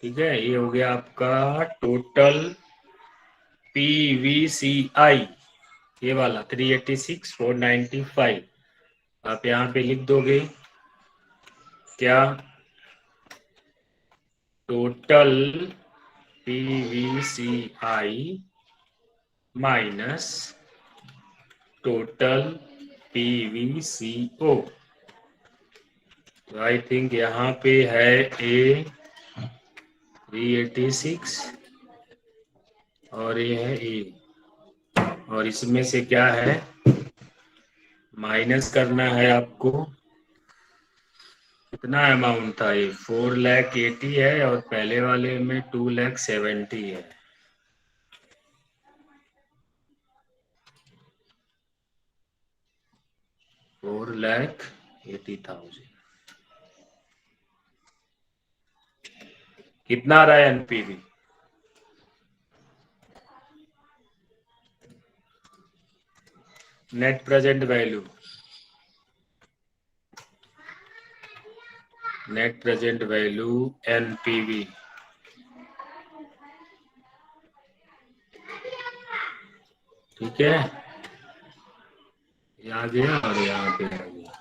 ठीक है। ये हो गया आपका टोटल पीवीसीआई, ये वाला 386,495। आप यहाँ पे लिख दोगे क्या? Total PVCI minus total PVCO. तो आई थिंक यहाँ पे है ए 386 और ये है ए, और इसमें से क्या है माइनस करना है आपको। कितना अमाउंट था? ये 4,80,000 है और पहले वाले में 2,70,000 है। $4,80,000 कितना आ रहा है NPV? Net present value, net present value NPV, ठीक है। ये आ गया और यहाँ पे आ गया।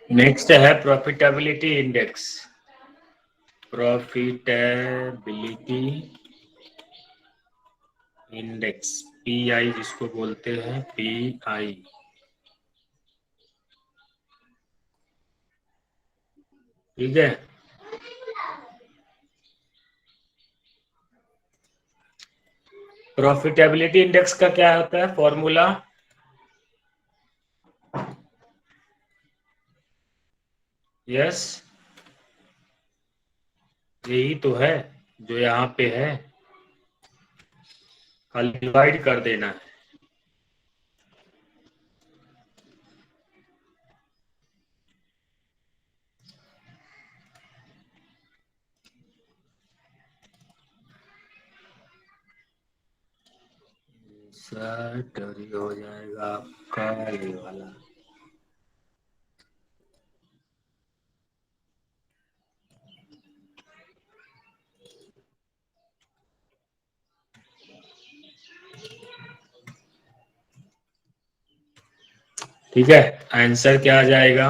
नेक्स्ट है profitability index. Profitability index, pi जिसको बोलते हैं, पीआई, ठीक है। प्रॉफिटेबिलिटी इंडेक्स का क्या होता है फॉर्मूला? यस, यही तो है जो यहाँ पे है, खाली डिवाइड कर देना है। सेट और ये हो जाएगा आपका ये वाला। ठीक है, आंसर क्या आ जाएगा?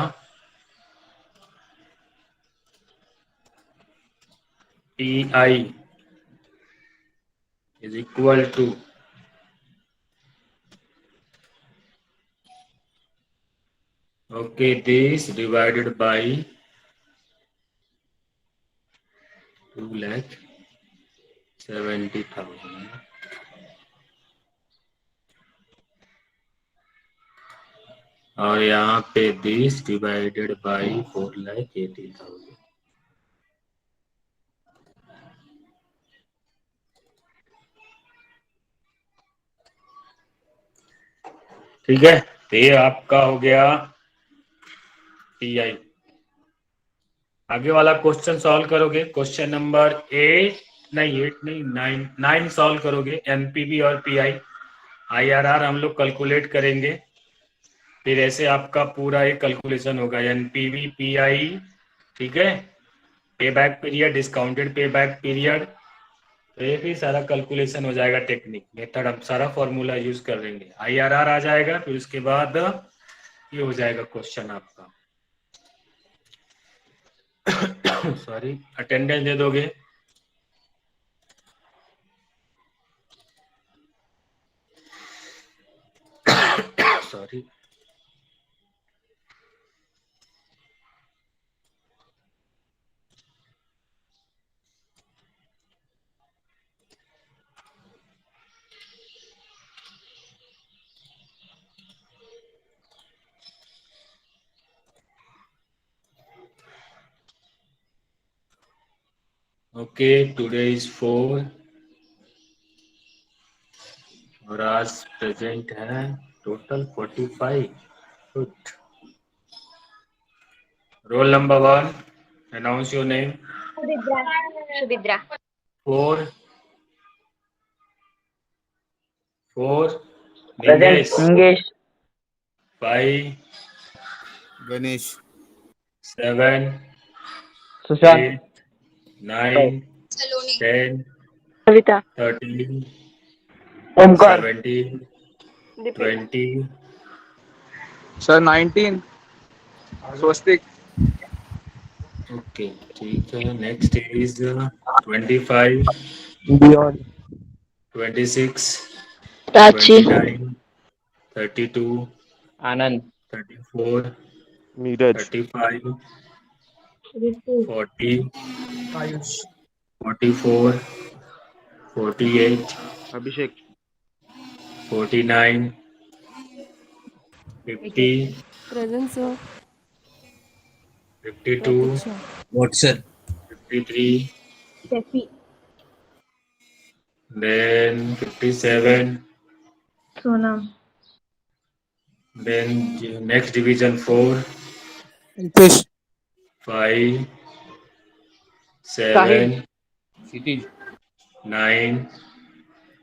PI is equal to this divided by 2,70,000 और यहाँ पे this divided by 4,80,000। ठीक है, तो ये आपका हो गया PI। आगे वाला क्वेश्चन सॉल्व करोगे, क्वेश्चन नंबर 9 सॉल्व करोगे। एनपीवी और पीआई, आईआरआर हम लोग कैलकुलेट करेंगे, फिर ऐसे आपका पूरा एक कैलकुलेशन होगा, एनपीवी पीआई, ठीक है, पे back period, discounted pay back period, तो ये भी सारा कैलकुलेशन हो जाएगा। टेक्निक मेथड हम सारा फॉर्मूला यूज कर लेंगे। आईआरआर आ जाएगा, फिर उसके बाद ये हो जाएगा क्वेश्चन आपका। सॉरी, अटेंडेंस दे दोगे? सॉरी, ओके, टुडे इज 4 और आज प्रेजेंट है total 45। Good. Roll number 1, announce your name. Subhidra. 4 Ningesh. Ningesh. 5 Ganesh. 7 Sushant. 8 9 Saloni. 10 Kavita. 13 Omkar. 17 20। Sir 19 Swastik. Okay, ठीक है। नेक्स्ट इज 25 बियॉन। 26 Prachi. 29 32 Anand. 34 Neeraj. 35 40 44 48 Abhishek. 49 50 present sir. 52 Watson. 53 then 57 Sonam. then next division 4 फिश। 5 साहिल। 7 9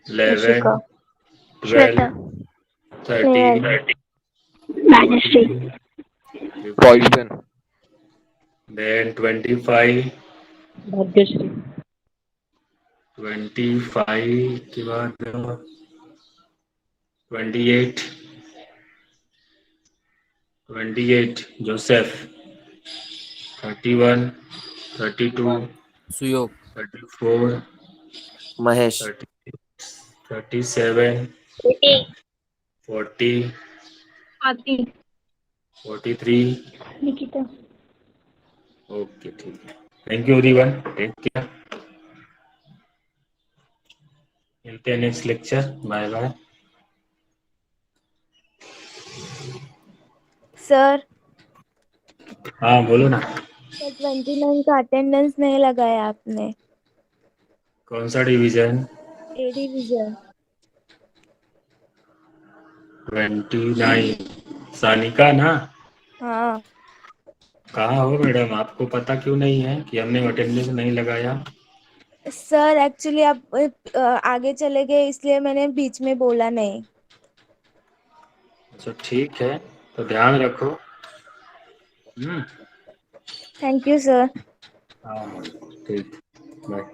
11 ऋषिका। 12 13 राजश्री। 14 पॉइजन। then 25 भाग्यश्री। 25 के बाद 28 जोसेफ। 31 32 सुयोग। 34 महेश। 37 40 आती। 43। निकिता। ओके, ठीक है। Thank you everyone, take care. मिलते हैं next lecture. Bye bye. Sir. हाँ, बोलो ना। सर 29 का अटेंडेंस नहीं लगाया आपने। कौन सा डिवीजन? A division. 29। सानिका ना? हाँ कहाँ हो मैडम, आपको पता क्यों नहीं है कि हमने अटेंडेंस नहीं लगाया? सर, एक्चुअली आप आगे चले गए इसलिए मैंने बीच में बोला नहीं। अच्छा ठीक है, तो ध्यान रखो। हम्म। Thank you sir. हाँ ठीक, बाय।